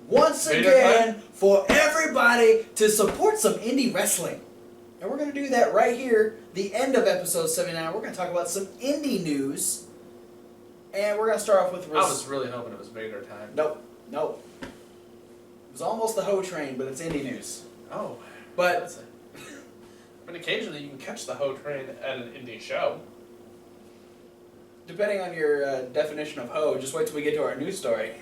once again for everybody to support some indie wrestling. And we're going to do that right here, the end of episode 79. We're going to talk about some indie news. And we're going to start off with... I was really hoping it was Vader time. Nope. It was almost the Ho Train, but it's indie news. Oh. But... I mean, occasionally you can catch the Ho Train at an indie show. Depending on your definition of ho, just wait till we get to our news story.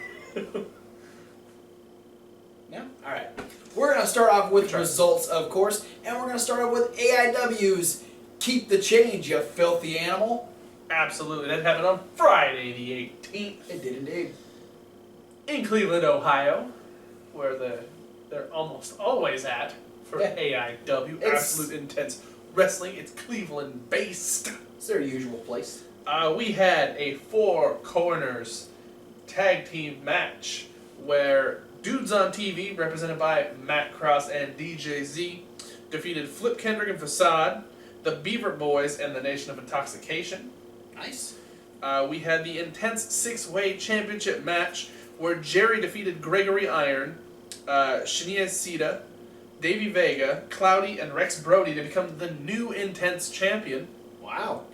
Yeah? Alright. We're going to start off with results, of course, and we're going to start off with AIW's Keep the Change, you filthy animal. Absolutely. That happened on Friday the 18th. It did indeed. In Cleveland, Ohio, where they're almost always at for AIW. Absolute Intense Wrestling. It's Cleveland-based. It's their usual place. We had a 4 corners tag team match where Dudes on TV, represented by Matt Cross and DJ Z, defeated Flip Kendrick and Facade, the Beaver Boys, and the Nation of Intoxication. Nice. We had the Intense 6-Way Championship match where Jerry defeated Gregory Iron, Shania Sita, Davey Vega, Cloudy, and Rex Brody to become the new Intense champion. Wow.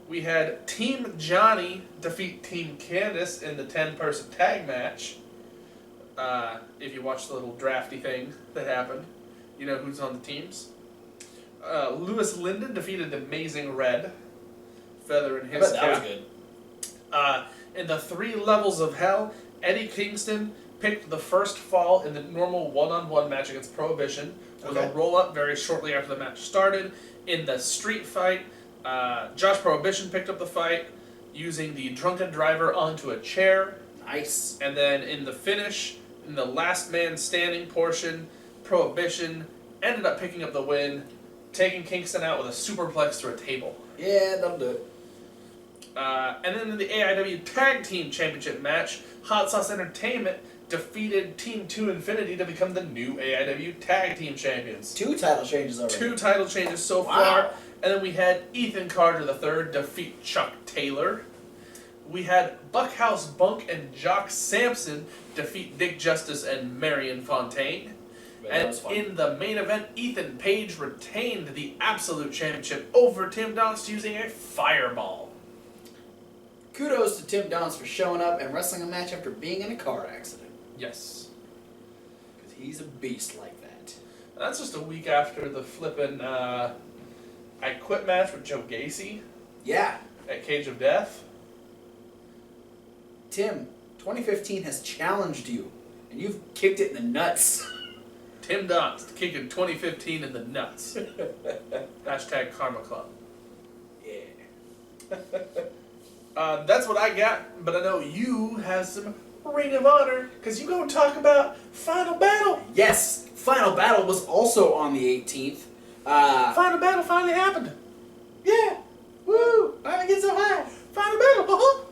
We had Team Johnny defeat Team Candice in the 10-person tag match. If you watch the little drafty thing that happened, you know who's on the teams. Lewis Linden defeated the Amazing Red, feather in his cap. That was good. In the 3 levels of hell, Eddie Kingston picked the first fall in the normal one-on-one match against Prohibition with a roll-up very shortly after the match started. In the street fight, Josh Prohibition picked up the fight using the drunken driver onto a chair. Nice. And then in the finish, in the last man standing portion, Prohibition ended up picking up the win, taking Kingston out with a superplex through a table. Yeah, that'll do it. And then in the AIW Tag Team Championship match, Hot Sauce Entertainment defeated Team 2 Infinity to become the new AIW Tag Team Champions. 2 title changes already. 2 title changes so far. And then we had Ethan Carter III defeat Chuck Taylor. We had Buckhouse Bunk and Jock Sampson defeat Nick Justice and Marion Fontaine. And in the main event, Ethan Page retained the Absolute Championship over Tim Donst using a fireball. Kudos to Tim Donst for showing up and wrestling a match after being in a car accident. Yes. Because he's a beast like that. And that's just a week after the flippin' I Quit match with Joe Gacy. Yeah. At Cage of Death. Tim, 2015 has challenged you, and you've kicked it in the nuts. Tim Donst kicking 2015 in the nuts. Hashtag Karma Club. Yeah. That's what I got, but I know you have some Ring of Honor, because you go and talk about Final Battle. Yes, Final Battle was also on the 18th. Final Battle finally happened. Yeah. Woo! I get so high. Final Battle,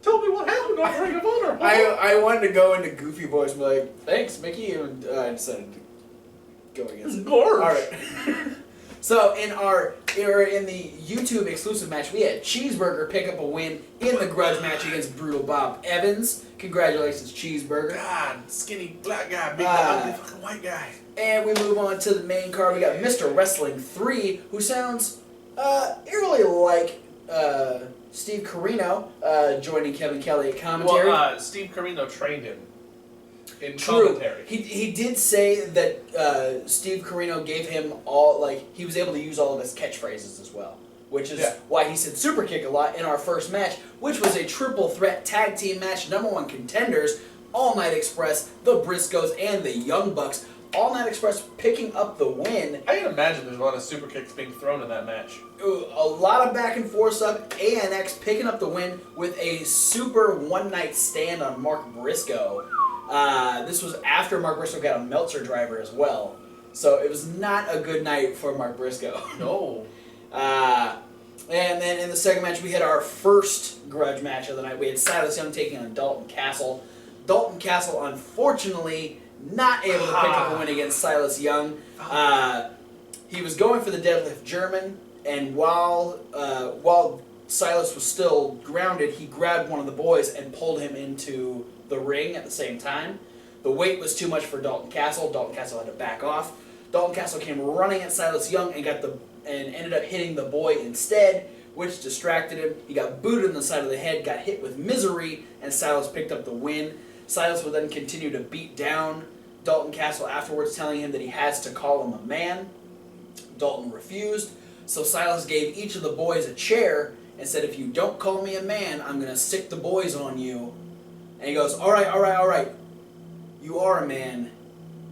Tell me what happened on Ring of Honor. I wanted to go into goofy voice and be like, thanks, Mickey, and I decided to go against it. Gorge. Alright. So in the YouTube exclusive match, we had Cheeseburger pick up a win in the grudge match against Brutal Bob Evans. Congratulations, Cheeseburger. God, skinny black guy, big ugly fucking white guy. And we move on to the main card. We got Mr. Wrestling 3, who sounds eerily like Steve Corino joining Kevin Kelly at commentary. Well, Steve Corino trained him in True. commentary. He did say that Steve Corino gave him all, like, he was able to use all of his catchphrases as well. Which is why he said super kick a lot in our first match, which was a triple threat tag team match, #1 contenders, All Night Express, the Briscoes, and the Young Bucks. All Night Express picking up the win. I can imagine there's a lot of super kicks being thrown in that match. A lot of back and forth stuff. ANX picking up the win with a super one-night stand on Mark Briscoe. This was after Mark Briscoe got a Meltzer driver as well. So it was not a good night for Mark Briscoe. No. And then in the second match, we had our first grudge match of the night. We had Silas Young taking on Dalton Castle. Dalton Castle, unfortunately, not able to pick up a win against Silas Young. He was going for the deadlift German, and while Silas was still grounded, he grabbed one of the boys and pulled him into the ring at the same time. The weight was too much for Dalton Castle. Dalton Castle had to back off. Dalton Castle came running at Silas Young and ended up hitting the boy instead, which distracted him. He got booted in the side of the head, got hit with misery, and Silas picked up the win. Silas would then continue to beat down Dalton Castle afterwards, telling him that he has to call him a man. Dalton refused, so Silas gave each of the boys a chair and said, if you don't call me a man, I'm going to sick the boys on you. And he goes, all right. You are a man.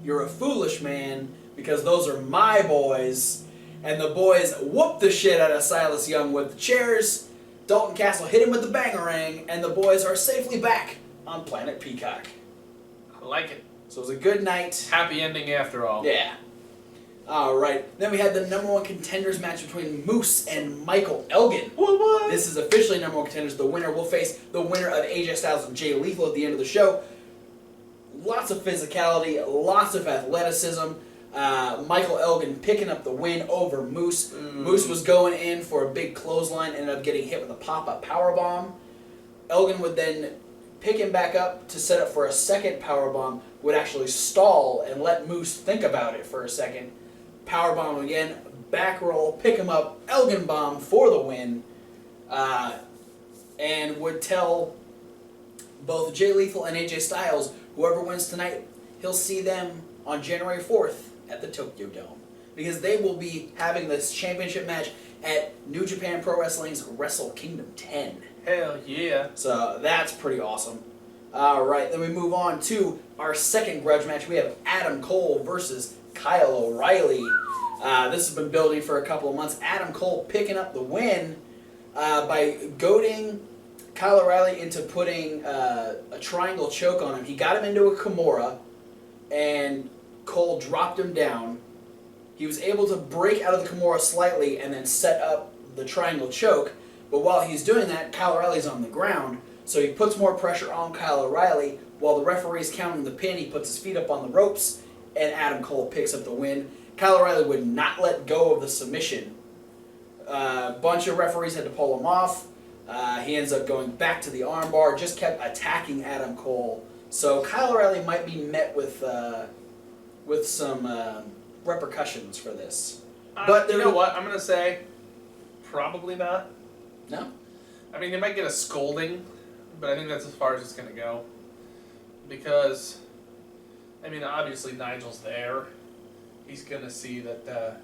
You're a foolish man, because those are my boys. And the boys whooped the shit out of Silas Young with the chairs. Dalton Castle hit him with the bangarang, and the boys are safely back on Planet Peacock. I like it. So it was a good night. Happy ending after all. Yeah. Alright. Then we had the #1 contenders match between Moose and Michael Elgin. What? This is officially #1 contenders. The winner will face the winner of AJ Styles and Jay Lethal at the end of the show. Lots of physicality, lots of athleticism. Michael Elgin picking up the win over Moose. Moose was going in for a big clothesline, ended up getting hit with a pop-up powerbomb. Elgin would then pick him back up to set up for a second powerbomb, would actually stall and let Moose think about it for a second. Powerbomb again, back roll, pick him up, Elgin bomb for the win, and would tell both Jay Lethal and AJ Styles, whoever wins tonight, he'll see them on January 4th at the Tokyo Dome, because they will be having this championship match at New Japan Pro Wrestling's Wrestle Kingdom 10. Hell yeah. So that's pretty awesome. Alright, then we move on to our second grudge match. We have Adam Cole versus Kyle O'Reilly. This has been building for a couple of months. Adam Cole picking up the win by goading Kyle O'Reilly into putting a triangle choke on him. He got him into a Kimura, and Cole dropped him down. He was able to break out of the Kimura slightly and then set up the triangle choke. But while he's doing that, Kyle O'Reilly's on the ground, so he puts more pressure on Kyle O'Reilly. While the referee's counting the pin, he puts his feet up on the ropes, and Adam Cole picks up the win. Kyle O'Reilly would not let go of the submission. A bunch of referees had to pull him off. He ends up going back to the armbar, just kept attacking Adam Cole. So Kyle O'Reilly might be met with some repercussions for this. But you know what? I'm going to say probably not. No? I mean, they might get a scolding, but I think that's as far as it's going to go. Because, I mean, obviously Nigel's there. He's going to see that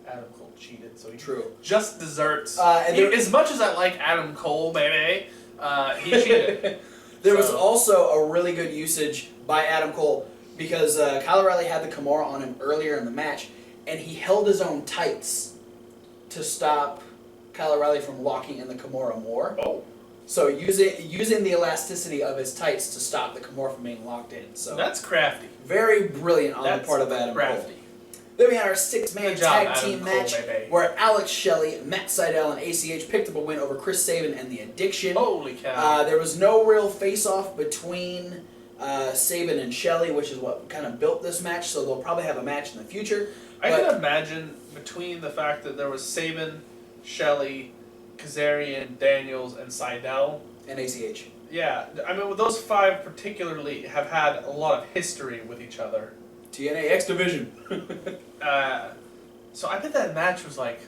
Adam Cole cheated, so he just deserts. As much as I like Adam Cole, baby, he cheated. There was also a really good usage by Adam Cole, because Kyle O'Reilly had the Kimura on him earlier in the match, and he held his own tights to stop Kyle O'Reilly from locking in the Kimura more. Oh. So using the elasticity of his tights to stop the Kimura from being locked in. So that's crafty. Very brilliant on the part of Adam Cole. Then we had our 6-man tag team match where Alex Shelley, Matt Sydal, and ACH picked up a win over Chris Sabin and The Addiction. Holy cow. There was no real face-off between Sabin and Shelley, which is what kind of built this match, so they'll probably have a match in the future. I can imagine between the fact that there was Sabin, Shelley, Kazarian, Daniels, and Sydal. And ACH. Yeah, I mean, those five particularly have had a lot of history with each other. TNA X Division. So I bet that match was like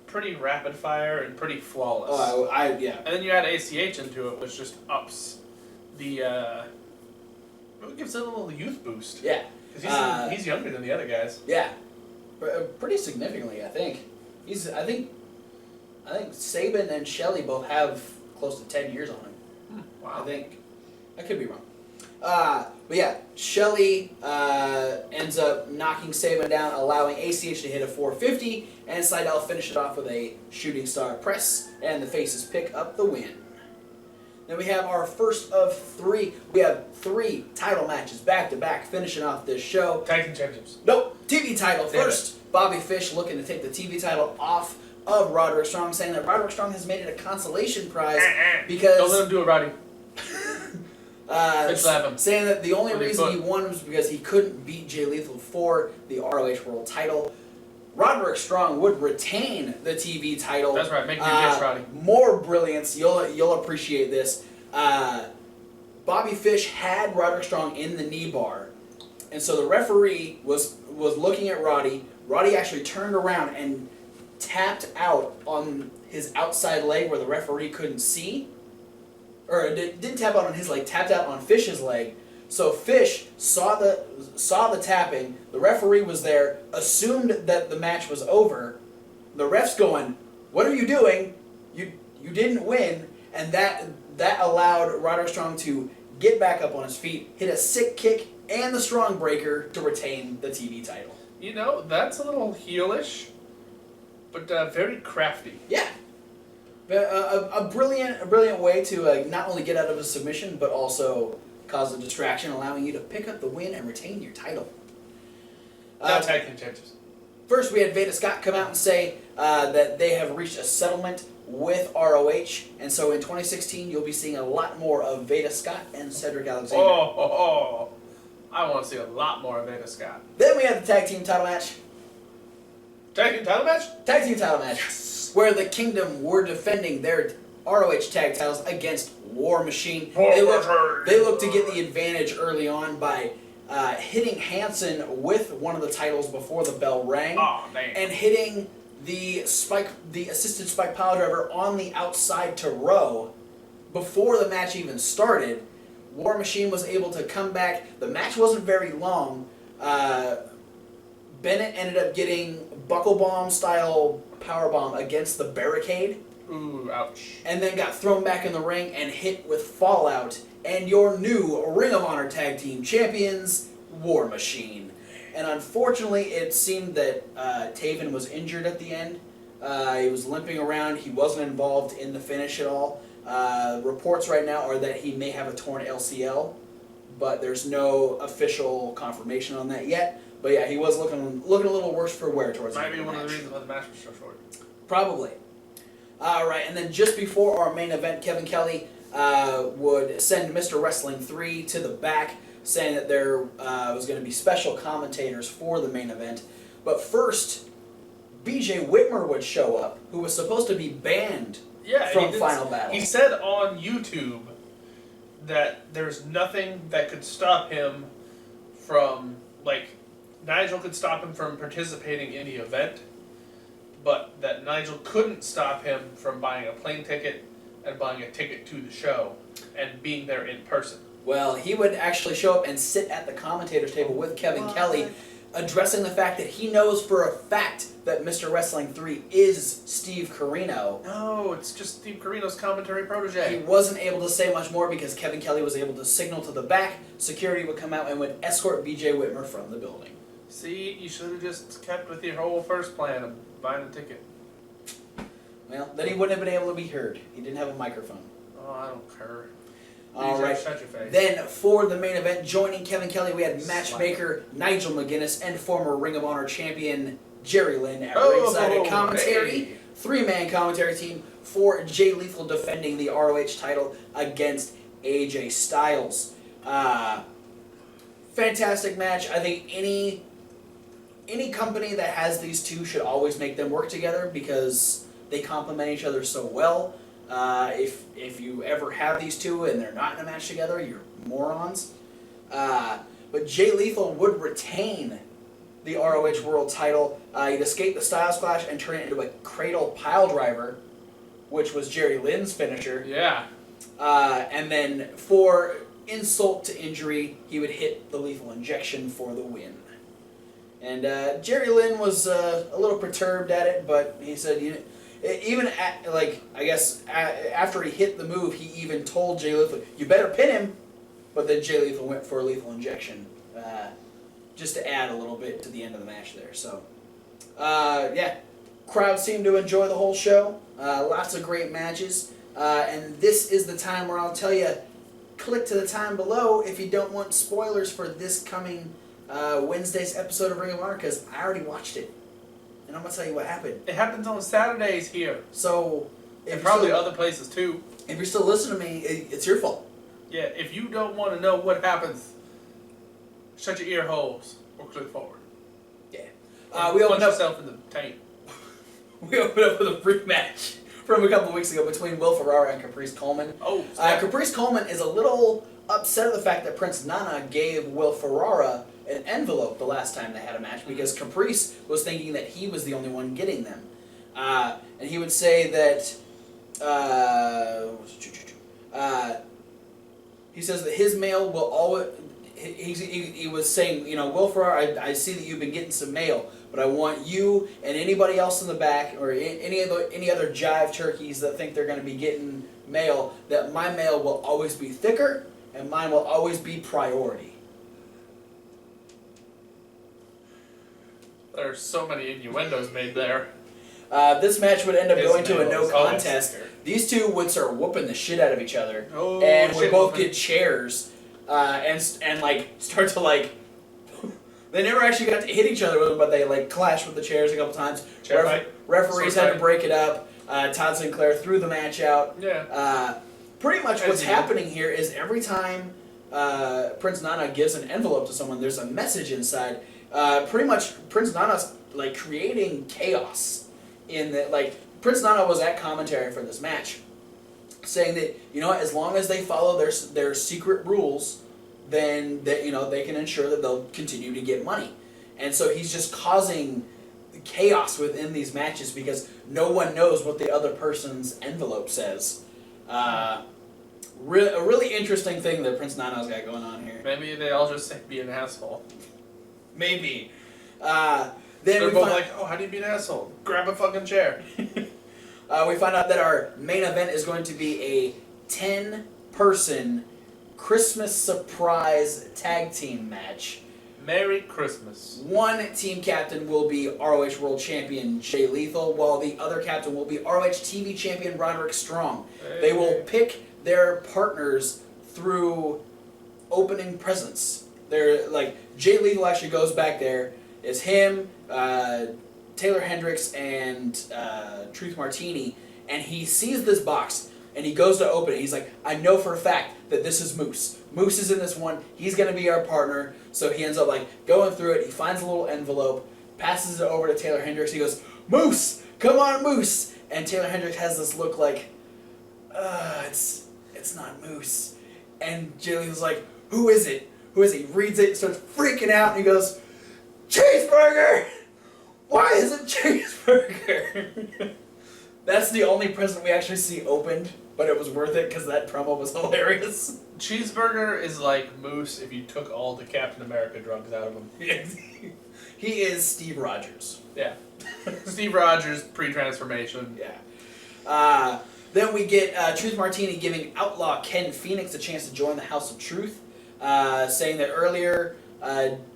pretty rapid fire and pretty flawless. Oh, yeah. And then you add ACH into it, which just ups the. It gives it a little youth boost. Yeah. Because he's younger than the other guys. Yeah. Pretty significantly, I think. I think Sabin and Shelley both have close to 10 years on him. Wow. I think. I could be wrong. But yeah, Shelley ends up knocking Sabin down, allowing ACH to hit a 450, and Sydal finished it off with a shooting star press, and the Faces pick up the win. Then we have our first of three. We have 3 title matches back-to-back finishing off this show. Tag team championships. Nope, TV title first. Bobby Fish looking to take the TV title off of Roderick Strong, saying that Roderick Strong has made it a consolation prize because... Don't let him do it, Roddy. Saying that the only reason he won was because he couldn't beat Jay Lethal for the ROH World title. Roderick Strong would retain the TV title. That's right. Make your guess, Roddy. More brilliance. You'll appreciate this. Bobby Fish had Roderick Strong in the knee bar, and so the referee was looking at Roddy. Roddy actually turned around and tapped out on his outside leg where the referee couldn't see, or didn't tap out on his leg. Tapped out on Fish's leg. So Fish saw the tapping. The referee was there, assumed that the match was over. The ref's going, "What are you doing? You didn't win," and that allowed Roderick Strong to get back up on his feet, hit a sick kick and the Strong Breaker to retain the TV title. You know, that's a little heelish, but very crafty. Yeah. A brilliant way to not only get out of a submission, but also cause a distraction, allowing you to pick up the win and retain your title. Now tag team champions. First, we had Veda Scott come out and say that they have reached a settlement with ROH, and so in 2016, you'll be seeing a lot more of Veda Scott and Cedric Alexander. I want to see a lot more of Veda Scott. Then we had the tag team title match. Tag team title match? Tag team title match. Yes. Where the Kingdom were defending their ROH tag titles against War Machine. They looked to get the advantage early on by hitting Hansen with one of the titles before the bell rang, and hitting the assisted spike pile driver on the outside to row before the match even started. War Machine was able to come back. The match wasn't very long. Bennett ended up getting buckle bomb style power bomb against the barricade. Ooh, ouch. And then got thrown back in the ring and hit with Fallout and your new Ring of Honor Tag Team Champions, War Machine. And unfortunately, it seemed that Taven was injured at the end. He was limping around. He wasn't involved in the finish at all. Reports right now are that he may have a torn LCL, but there's no official confirmation on that yet. But yeah, he was looking a little worse for wear towards the end of the match. Might be one of the reasons why the match was so short. Probably. All right, and then just before our main event, Kevin Kelly would send Mr. Wrestling 3 to the back, saying that there was going to be special commentators for the main event. But first, BJ Whitmer would show up, who was supposed to be banned from Final Battle. He said on YouTube that there's nothing that could stop him from, like, Nigel could stop him from participating in the event, but that Nigel couldn't stop him from buying a plane ticket and buying a ticket to the show and being there in person. Well, he would actually show up and sit at the commentator's table with Kevin Kelly, addressing the fact that he knows for a fact that Mr. Wrestling 3 is Steve Corino. No, it's just Steve Corino's commentary protege. He wasn't able to say much more because Kevin Kelly was able to signal to the back. Security would come out and would escort BJ Whitmer from the building. See, you should have just kept with your whole first plan of buying a ticket. Well, then he wouldn't have been able to be heard. He didn't have a microphone. Oh, I don't care. All right. Shut your face. Then for the main event, joining Kevin Kelly, we had matchmaker Nigel McGuinness and former Ring of Honor champion Jerry Lynn at ringside commentary. Hey. Three-man commentary team for Jay Lethal defending the ROH title against AJ Styles. Fantastic match. I think any company that has these two should always make them work together because they complement each other so well. If you ever have these two and they're not in a match together, you're morons. But Jay Lethal would retain the ROH World title. He'd escape the Styles Clash and turn it into a Cradle Pile Driver, which was Jerry Lynn's finisher. Yeah. And then for insult to injury, he would hit the Lethal Injection for the win. And Jerry Lynn was a little perturbed at it, but he said, after he hit the move, he even told Jay Lethal, "You better pin him." But then Jay Lethal went for a Lethal Injection, just to add a little bit to the end of the match there. So, crowd seemed to enjoy the whole show. Lots of great matches, and this is the time where I'll tell you, click to the time below if you don't want spoilers for this coming Wednesday's episode of Ring of Honor, because I already watched it. And I'm going to tell you what happened. It happens on Saturdays here. So, and probably other places too. If you're still listening to me, it's your fault. Yeah, if you don't want to know what happens, shut your ear holes or click forward. Yeah. We open yourself in the Tight. We open up with a rematch from a couple weeks ago between Will Ferrara and Caprice Coleman. Oh, Caprice Coleman is a little upset at the fact that Prince Nana gave Will Ferrara an envelope the last time they had a match because Caprice was thinking that he was the only one getting them. And he would say that he says that his mail will always. He was saying, you know, Will Ferrara, I see that you've been getting some mail, but I want you and anybody else in the back or any other jive turkeys that think they're going to be getting mail, that my mail will always be thicker and mine will always be priority. There's so many innuendos made there. This match would end up His going to a mail no is always contest. thicker. These two would start whooping the shit out of each other, Oh, and would shit both whooping. get chairs and like start to like. They never actually got to hit each other with them, but they like clashed with the chairs a couple times. Chair fight? Referees Sword had to fight? break it up. Todd Sinclair threw the match out. Yeah. Pretty much As what's you do. happening here is every time Prince Nana gives an envelope to someone, there's a message inside. Pretty much Prince Nana's like creating chaos in that. Like Prince Nana was at commentary for this match, saying that, you know, as long as they follow their secret rules, then that, you know, they can ensure that they'll continue to get money. And so he's just causing chaos within these matches because no one knows what the other person's envelope says. A really interesting thing that Prince Nana's got going on here. Maybe they all just say be an asshole. Maybe. They're both like, oh, how do you be an asshole? Grab a fucking chair. We find out that our main event is going to be a 10-person Christmas surprise tag team match. Merry Christmas. One team captain will be ROH World Champion Jay Lethal, while the other captain will be ROH TV Champion Roderick Strong. Hey. They will pick their partners through opening presents. They're like Jay Lethal actually goes back there. It's him, Taylor Hendricks, and Truth Martini, and he sees this box and he goes to open it. He's like, I know for a fact that this is Moose. Moose is in this one. He's going to be our partner. So he ends up like going through it. He finds a little envelope, passes it over to Taylor Hendricks. He goes, Moose, come on, Moose. And Taylor Hendricks has this look like, it's not Moose. And Jillian's like, who is it? Who is it? He reads it, starts freaking out, and he goes, Cheeseburger! Why is it Cheeseburger? That's the only present we actually see opened, but it was worth it because that promo was hilarious. Cheeseburger is like Moose if you took all the Captain America drugs out of him. He is Steve Rogers. Yeah. Steve Rogers, pre-transformation. Yeah. Then we get Truth Martini giving Outlaw Ken Phoenix a chance to join the House of Truth, saying that earlier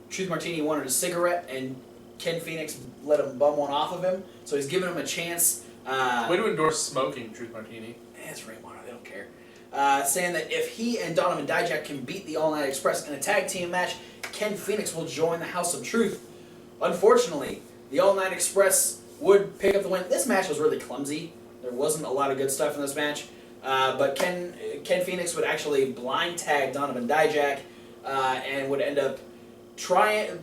Truth Martini wanted a cigarette and Ken Phoenix let him bum one off of him, so he's giving him a chance. Way to endorse smoking, Truth Martini. It's Raymond, they don't care. Saying that if he and Donovan Dijak can beat the All Night Express in a tag team match, Ken Phoenix will join the House of Truth. Unfortunately, the All Night Express would pick up the win. This match was really clumsy. There wasn't a lot of good stuff in this match. But Ken Phoenix would actually blind tag Donovan Dijak and would end up trying...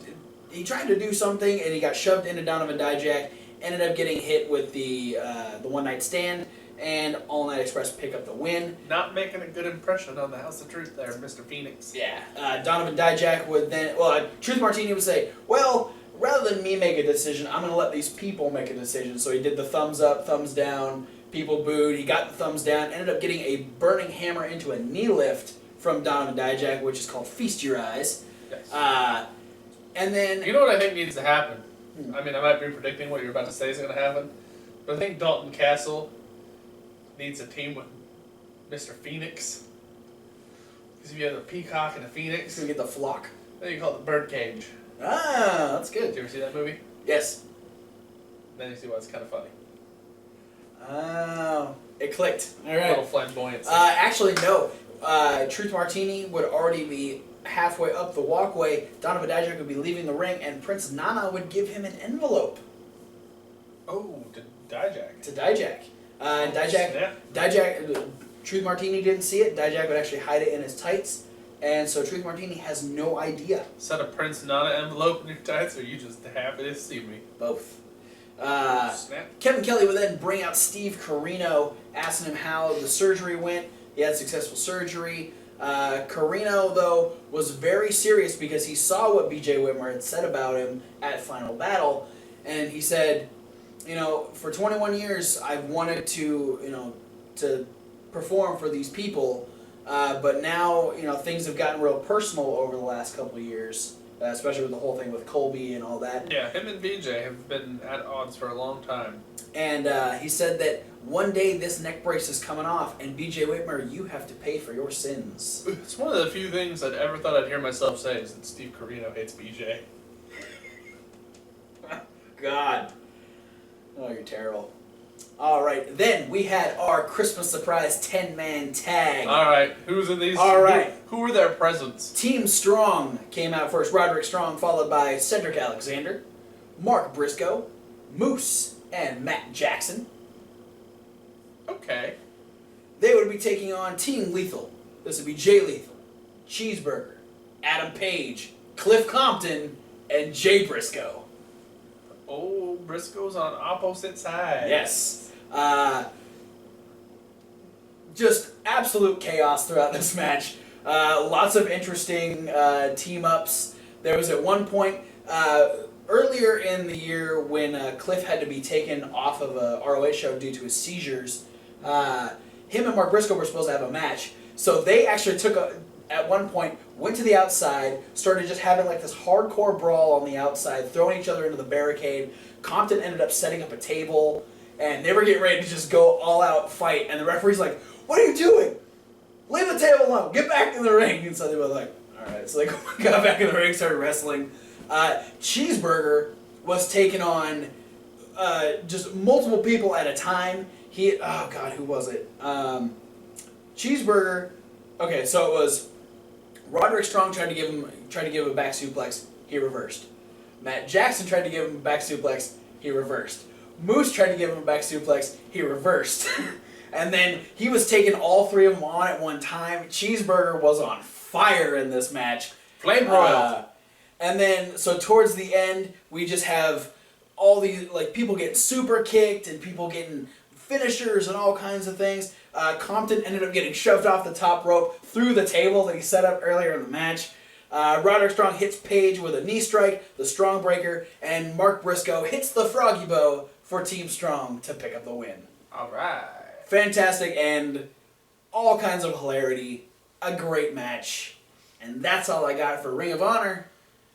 He tried to do something and he got shoved into Donovan Dijak, ended up getting hit with the One Night Stand, and All Night Express pick up the win. Not making a good impression on the House of Truth there, Mr. Phoenix. Yeah. Donovan Dijak would then... Well, Truth Martini would say, well, rather than me make a decision, I'm going to let these people make a decision. So he did the thumbs up, thumbs down, people booed, he got the thumbs down, ended up getting a burning hammer into a knee lift from Donovan Dijak, which is called Feast Your Eyes. Yes. And then... You know what I think needs to happen? I mean, I might be predicting what you're about to say is going to happen, but I think Dalton Castle needs a team with Mr. Phoenix. Because if you have a peacock and a phoenix, So we get the flock. then you call it the birdcage. Ah, that's Did good. you ever see that movie? Yes. Then you see why it's kind of funny. Oh, it clicked. All A little right. flamboyance. Actually, no. Truth Martini would already be halfway up the walkway. Donovan Dijak would be leaving the ring, and Prince Nana would give him an envelope Oh, to Dijak. to Dijak. Snap. Dijak, Truth Martini didn't see it. Dijak would actually hide it in his tights, and so Truth Martini has no idea. Set a Prince Nana envelope in your tights, or you just happy to see me? Both. Kevin Kelly would then bring out Steve Corino, asking him how the surgery went. He had successful surgery. Corino, though, was very serious because he saw what B.J. Whitmer had said about him at Final Battle, and he said, for 21 years I've wanted to, to perform for these people, but now, things have gotten real personal over the last couple of years, especially with the whole thing with Colby and all that. Yeah, him and BJ have been at odds for a long time. And he said that one day this neck brace is coming off, and B.J. Whitmer, you have to pay for your sins. It's one of the few things I'd ever thought I'd hear myself say is that Steve Corino hates BJ. God. Oh, you're terrible. All right, then we had our Christmas surprise 10-man tag. All right, who's in these? All right. Who were their presents? Team Strong came out first. Roderick Strong, followed by Cedric Alexander, Mark Briscoe, Moose, and Matt Jackson. Okay. They would be taking on Team Lethal. This would be Jay Lethal, Cheeseburger, Adam Page, Cliff Compton, and Jay Briscoe. Oh, Briscoe's on opposite sides. Yes. Just absolute chaos throughout this match. Lots of interesting team-ups. There was at one point, earlier in the year when Cliff had to be taken off of a ROH show due to his seizures, him and Mark Briscoe were supposed to have a match. So they actually at one point, went to the outside, started just having like this hardcore brawl on the outside, throwing each other into the barricade. Compton ended up setting up a table, and they were getting ready to just go all-out fight. And the referee's like, "What are you doing? Leave the table alone. Get back in the ring." And so they were like, all right. So they got back in the ring, started wrestling. Cheeseburger was taking on just multiple people at a time. Oh God, who was it? Cheeseburger. Okay, so it was Roderick Strong tried to give him a back suplex. He reversed. Matt Jackson tried to give him a back suplex. He reversed. Moose tried to give him a back suplex. He reversed. And then he was taking all three of them on at one time. Cheeseburger was on fire in this match. Flame broiled. And then, so towards the end, we just have all these, like, people getting super kicked and people getting finishers and all kinds of things. Compton ended up getting shoved off the top rope through the table that he set up earlier in the match. Roderick Strong hits Page with a knee strike, the Strong Breaker, and Mark Briscoe hits the Froggy Bow for Team Strong to pick up the win. All right. Fantastic and all kinds of hilarity. A great match. And that's all I got for Ring of Honor.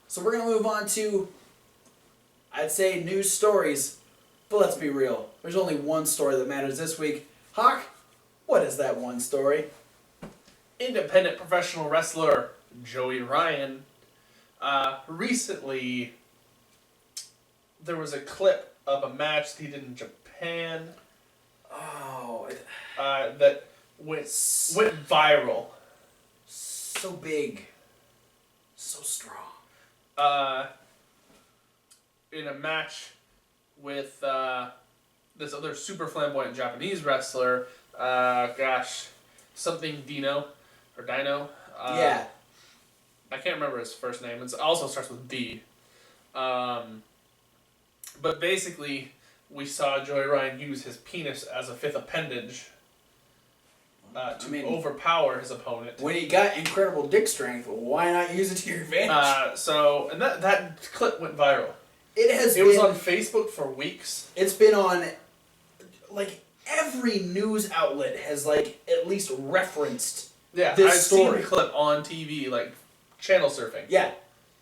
So we're going to move on to, I'd say, news stories. But let's be real. There's only one story that matters this week. Hawk, what is that one story? Independent professional wrestler Joey Ryan. Recently, there was a clip of a match that he did in Japan. Oh. That went viral. So big. So strong. In a match with this other super flamboyant Japanese wrestler, something Dino. Yeah. I can't remember his first name. It also starts with D. But basically, we saw Joey Ryan use his penis as a fifth appendage to overpower his opponent. When you got incredible dick strength, why not use it to your advantage? And that clip went viral. It was on Facebook for weeks. It's been on, like, every news outlet has, like, at least referenced this story. I've seen the clip on TV, like, channel surfing. Yeah.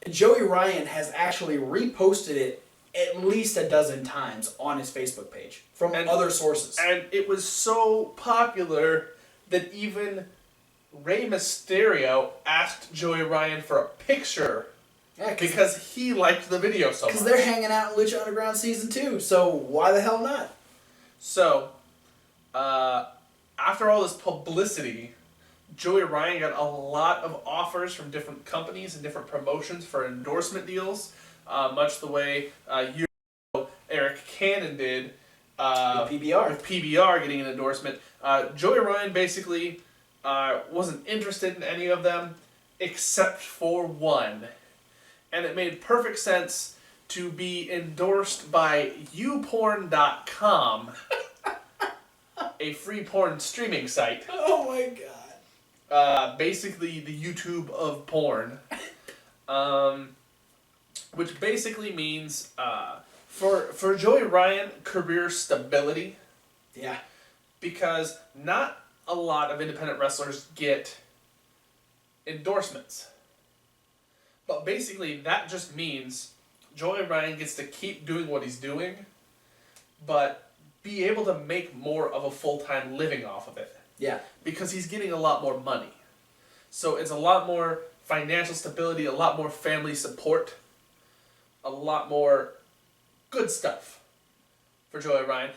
Joey Ryan has actually reposted it at least a dozen times on his Facebook page from other sources. And it was so popular that even Rey Mysterio asked Joey Ryan for a picture because he liked the video so much. Because they're hanging out in Lucha Underground Season 2, so why the hell not? So, after all this publicity, Joey Ryan got a lot of offers from different companies and different promotions for endorsement deals, much the way Eric Cannon did with PBR. With PBR getting an endorsement. Joey Ryan basically wasn't interested in any of them except for one. And it made perfect sense to be endorsed by YouPorn.com, a free porn streaming site. Oh my god. Basically the YouTube of porn. Which basically means for Joey Ryan, career stability. Yeah. Because not a lot of independent wrestlers get endorsements. But basically that just means Joey Ryan gets to keep doing what he's doing, but be able to make more of a full-time living off of it. Yeah. Because he's getting a lot more money. So it's a lot more financial stability, a lot more family support, a lot more good stuff for Joey Ryan.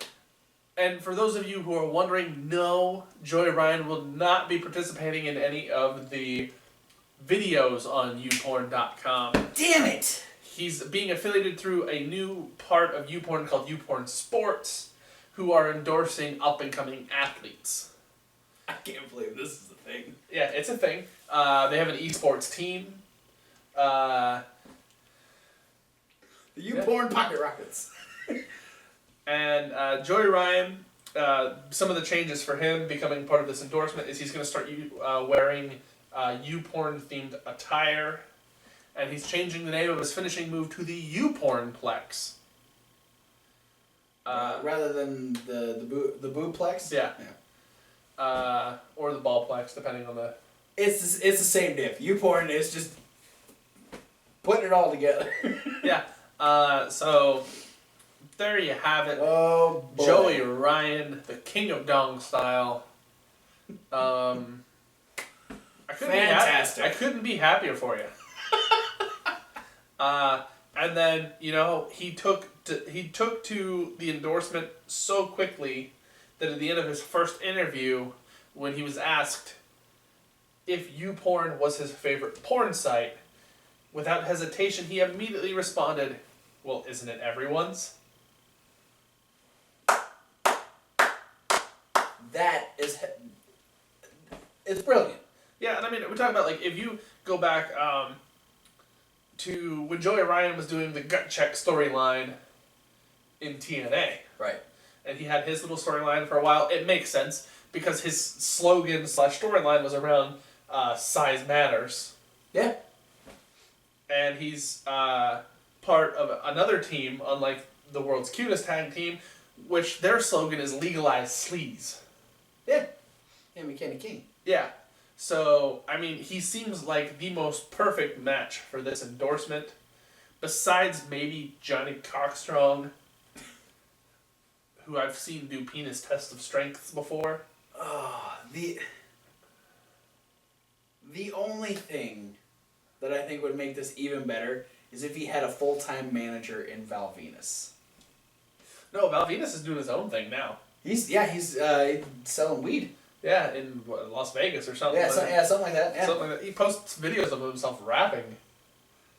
And for those of you who are wondering, no, Joey Ryan will not be participating in any of the videos on YouPorn.com. Damn it! He's being affiliated through a new part of YouPorn called YouPorn Sports, who are endorsing up-and-coming athletes. I can't believe this is a thing. Yeah, it's a thing. They have an esports team. The YouPorn Pocket Rockets. And Joey Ryan, some of the changes for him becoming part of this endorsement is he's going to start wearing YouPorn-themed attire. And he's changing the name of his finishing move to the YouPornplex. Rather than the booplex? Yeah. Or the ballplex, depending on the... It's the same diff. YouPorn is just putting it all together. Yeah. So there you have it. Oh, boy. Joey Ryan, the King of Dong style. Fantastic. I couldn't be happier for you. And then, you know, he took to the endorsement so quickly that at the end of his first interview, when he was asked if YouPorn was his favorite porn site, without hesitation, he immediately responded, "Well, isn't it everyone's?" That is... It's brilliant. Yeah, and I mean, we're talking about, like, if you go back to when Joey Ryan was doing the Gut Check storyline in TNA. Right. And he had his little storyline for a while. It makes sense, because his slogan / storyline was around size matters. Yeah. And he's part of another team, unlike the world's cutest tag team, which their slogan is legalize sleaze. Yeah. Him and Kenny King. Yeah. So, I mean, he seems like the most perfect match for this endorsement, besides maybe Johnny Cockstrong, who I've seen do penis test of strengths before. Oh, the only thing that I think would make this even better is if he had a full-time manager in Val Venus. No, Val Venus is doing his own thing now. He's selling weed. Yeah, in Las Vegas or something. Yeah, something like that. Yeah. Something like that. He posts videos of himself rapping.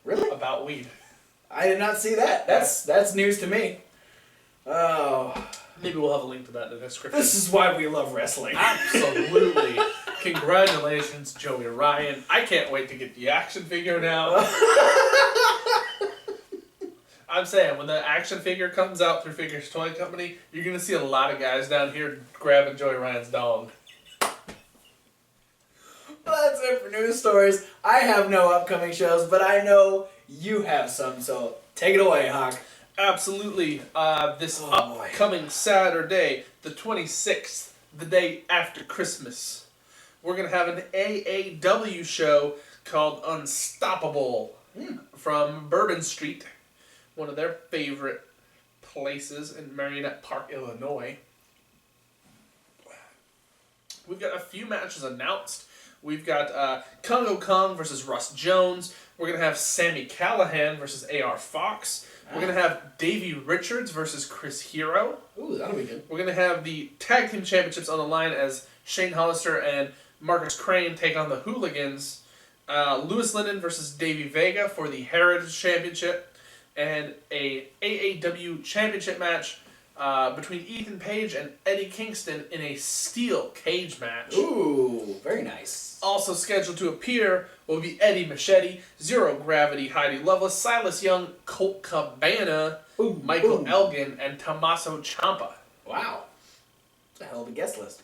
Really? About weed. I did not see that. That's news to me. Oh. Maybe we'll have a link to that in the description. This is why we love wrestling. Absolutely. Congratulations, Joey Ryan. I can't wait to get the action figure now. I'm saying, when the action figure comes out through Figures Toy Company, you're going to see a lot of guys down here grabbing Joey Ryan's dong. Well, that's it for news stories. I have no upcoming shows, but I know you have some, so take it away, Hawk. Absolutely. This upcoming Saturday, the 26th, the day after Christmas, we're going to have an AAW show called Unstoppable from Bourbon Street, one of their favorite places in Marionette Park, Illinois. We've got a few matches announced. We've got Congo Kong versus Russ Jones. We're going to have Sami Callihan versus AR Fox. We're going to have Davey Richards versus Chris Hero. Ooh, that'll be good. We're going to have the Tag Team Championships on the line as Shane Hollister and Marcus Crane take on the Hooligans. Louis Linden versus Davey Vega for the Heritage Championship. And a AAW Championship match. between Ethan Page and Eddie Kingston in a steel cage match. Ooh, very nice. Also scheduled to appear will be Eddie Machete, Zero Gravity, Heidi Lovelace, Silas Young, Colt Cabana, Michael Elgin, and Tommaso Ciampa. Wow. That's a hell of a guest list.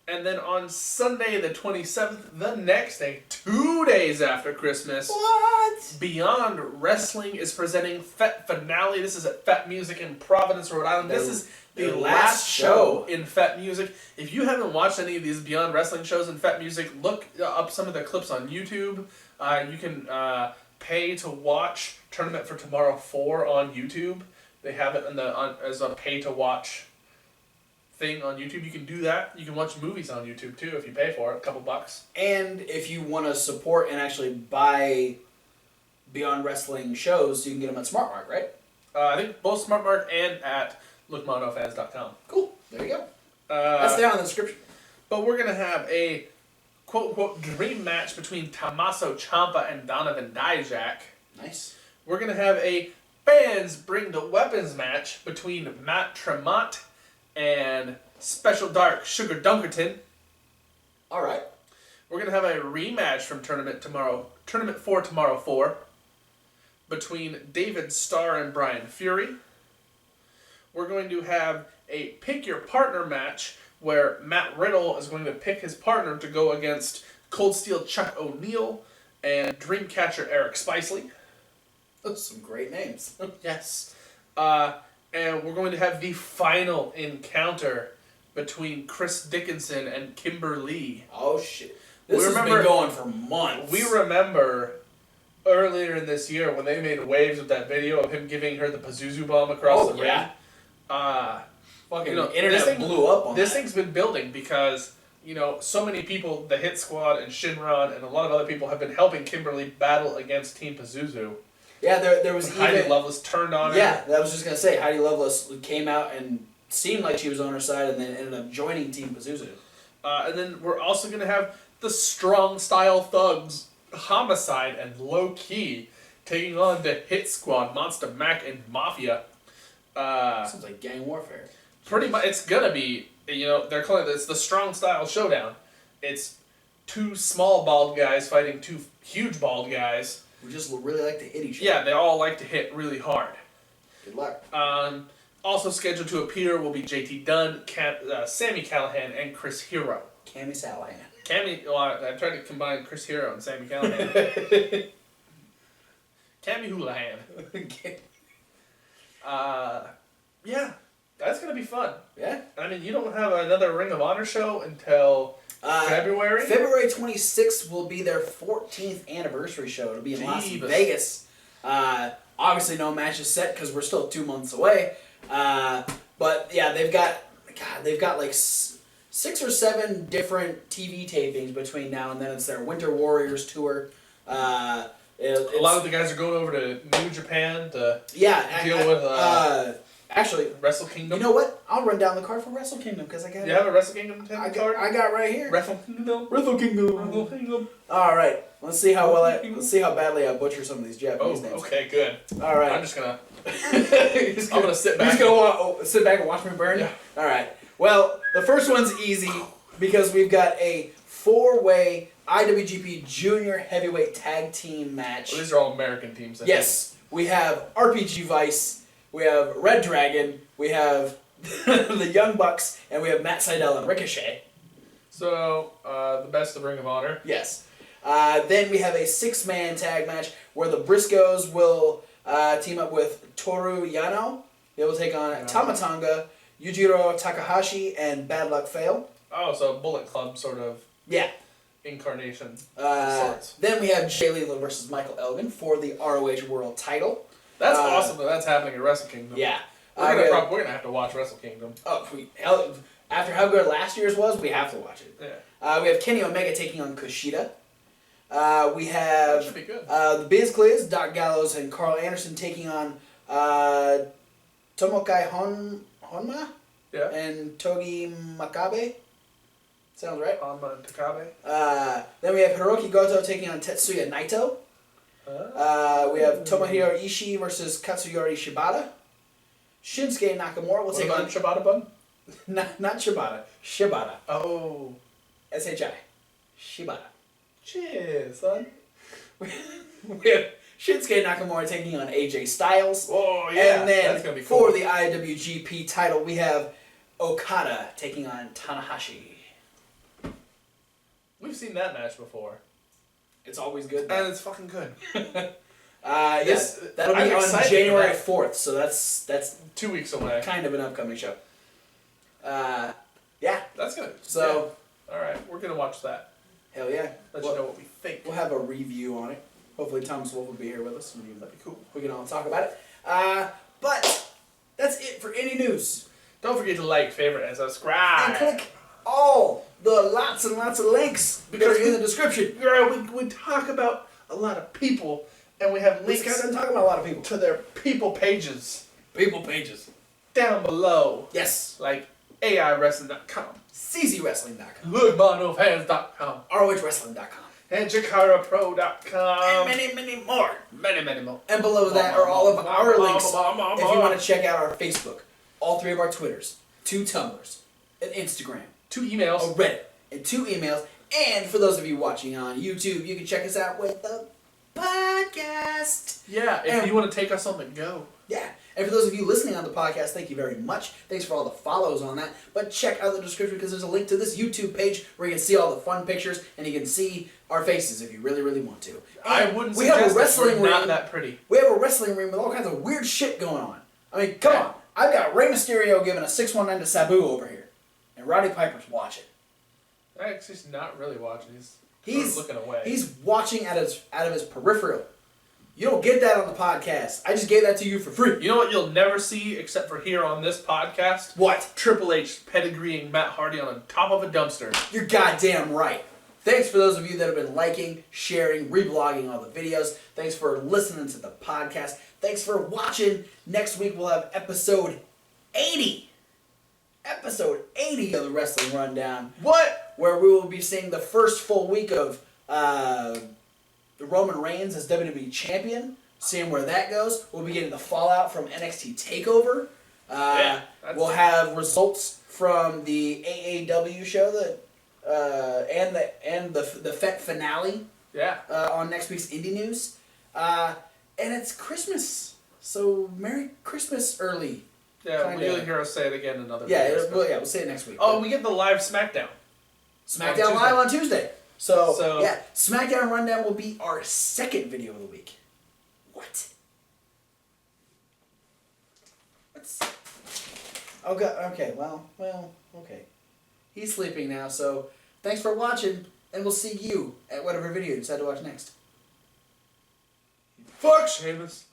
And then on Sunday the 27th, the next day, 2 days after Christmas, What? Beyond Wrestling is presenting Fete Finale. This is at Fete Music in Providence, Rhode Island. This is the last show in Fete Music. If you haven't watched any of these Beyond Wrestling shows in Fete Music, look up some of the clips on YouTube. You can pay to watch Tournament for Tomorrow 4 on YouTube. They have it as a pay to watch thing on YouTube. You can do that. You can watch movies on YouTube too if you pay for it, a couple bucks. And if you want to support and actually buy Beyond Wrestling shows, you can get them at SmartMark, right? I think both SmartMark and at lookmotofans.com. Cool. There you go. That's down in the description. But we're going to have a quote-unquote dream match between Tommaso Ciampa and Donovan Dijak. Nice. We're going to have a fans bring the weapons match between Matt Tremont and Special Dark Sugar Dunkerton. All right. We're going to have a rematch from Tournament for Tomorrow 4 between David Starr and Brian Fury. We're going to have a pick your partner match where Matt Riddle is going to pick his partner to go against Cold Steel Chuck O'Neil and Dreamcatcher Eric Spicely. Those are some great names. Yes. And we're going to have the final encounter between Chris Dickinson and Kimber Lee. Oh, shit. This has been going for months. We remember earlier in this year when they made waves with that video of him giving her the Pazuzu bomb across the ring. Fucking internet blew up on this thing's been building because, so many people, the Hit Squad and Shinron and a lot of other people have been helping Kimberly battle against Team Pazuzu. Yeah, there was Heidi Lovelace turned on her. Yeah, I was just going to say, Heidi Lovelace came out and seemed like she was on her side and then ended up joining Team Pazuzu. And then we're also going to have the Strong Style Thugs, Homicide and Low Key, taking on the Hit Squad, Monster Mac and Mafia. Sounds like gang warfare. Pretty much, it's going to be, they're calling it's the Strong Style Showdown. It's two small bald guys fighting two huge bald guys. We just really like to hit each other. Yeah, they all like to hit really hard. Good luck. Also scheduled to appear will be JT Dunn, Sammy Callahan, and Chris Hero. Cammy Salahan. I tried to combine Chris Hero and Sammy Callahan. Cammy Houlihan. Yeah, that's going to be fun. Yeah. I mean, you don't have another Ring of Honor show until February? February 26th will be their 14th anniversary show. It'll be in Las Vegas. Obviously no matches set because we're still 2 months away. But yeah, they've got like 6 or 7 different TV tapings between now and then. It's their Winter Warriors tour. A lot of the guys are going over to New Japan to deal with actually Wrestle Kingdom. You know what? I'll run down the card for Wrestle Kingdom because I got. You have a Wrestle Kingdom card? I got right here. Wrestle Kingdom. Wrestle Kingdom. All right. Let's see how badly I butcher some of these Japanese names. Okay, good. All right. I'm just gonna. I'm gonna sit back. He's gonna sit back and watch me burn. Yeah. All right. Well, the first one's easy because we've got a 4-way IWGP Junior Heavyweight Tag Team match. Well, these are all American teams. Yes. We have RPG Vice. We have Red Dragon. We have the Young Bucks, and we have Matt Sydal and Ricochet. So the best of Ring of Honor. Yes. Then we have a 6-man tag match where the Briscoes will team up with Toru Yano. They will take on Tamatonga, Yujiro Takahashi, and Bad Luck Fail. Oh, so Bullet Club sort of. Yeah. Incarnation. Then we have Jay Lethal versus Michael Elgin for the ROH World Title. That's awesome that that's happening at Wrestle Kingdom. Yeah. We're gonna have to watch Wrestle Kingdom. Oh, after how good last year's was, we have to watch it. Yeah. We have Kenny Omega taking on Kushida. We have that should be good. The Biz Cliz, Doc Gallows, and Carl Anderson taking on Tomokai Honma and Togi Makabe. Sounds right. Honma and Takabe. Then we have Hiroki Goto taking on Tetsuya Naito. We have Tomohiro Ishii versus Katsuyori Shibata. Shinsuke Nakamura will take on Shibata bun. not Shibata. Shibata. Oh. S-H-I. Shibata. Cheers, son. We have Shinsuke Nakamura taking on AJ Styles. Oh, yeah. And then that's gonna be cool. for the IWGP title, we have Okada taking on Tanahashi. We've seen that match before. It's always good. And it's fucking good. Yes, that'll I'm be on excited January for 4th, so that's 2 weeks away. kind of an upcoming show. Yeah. That's good. So, yeah. All right, we're gonna watch that. hell yeah. Let you know what we think. We'll have a review on it. Hopefully Thomas Wolf will be here with us. That'd be cool. We can all talk about it. But that's it for any news. Don't forget to like, favorite, and subscribe. And click all the lots and lots of links that are in the description. Girl, we talk about a lot of people, and we have This links guy doesn't talk about a lot of people. to their people pages People pages. down below. Yes. Like AIWrestling.com, CZWrestling.com. LookMonoFans.com, ROHWrestling.com. and JakaraPro.com. And many more. Many more. And below that are all of our links if you want to check out our Facebook, all 3 of our Twitters, 2 Tumblrs, an Instagram, 2 emails. a Reddit, and 2 emails. And for those of you watching on YouTube, you can check us out with the podcast. Yeah, if you want to take us on the go. Yeah. And for those of you listening on the podcast, thank you very much. Thanks for all the follows on that. But check out the description because there's a link to this YouTube page where you can see all the fun pictures and you can see our faces if you really, really want to. I And wouldn't we have a suggest wrestling that we're not ring. that pretty. We have a wrestling ring with all kinds of weird shit going on. I mean, come on. I've got Rey Mysterio giving a 619 to Sabu over here. And Roddy Piper's watching. Actually, he's not really watching. He's sort of looking away. He's watching out of his peripheral. You don't get that on the podcast. I just gave that to you for free. You know what you'll never see except for here on this podcast? What? Triple H pedigreeing Matt Hardy on the top of a dumpster. You're goddamn right. Thanks for those of you that have been liking, sharing, reblogging all the videos. Thanks for listening to the podcast. Thanks for watching. Next week we'll have episode 80. Episode 80 of the Wrestling Rundown. What? Where we will be seeing the first full week of Roman Reigns as WWE Champion. Seeing where that goes. We'll be getting the fallout from NXT TakeOver. We'll have results from the AAW show that and the Fete finale. Yeah. On next week's Indie News. And it's Christmas. So Merry Christmas early. Yeah, you'll hear us say it again in another Yeah, videos, we'll say it next week. Oh, we get the live SmackDown. SmackDown Live on Tuesday. So, yeah, SmackDown Rundown will be our second video of the week. What? Oh, God. Okay, well, okay. He's sleeping now, so thanks for watching, and we'll see you at whatever video you decide to watch next. Fuck Sheamus.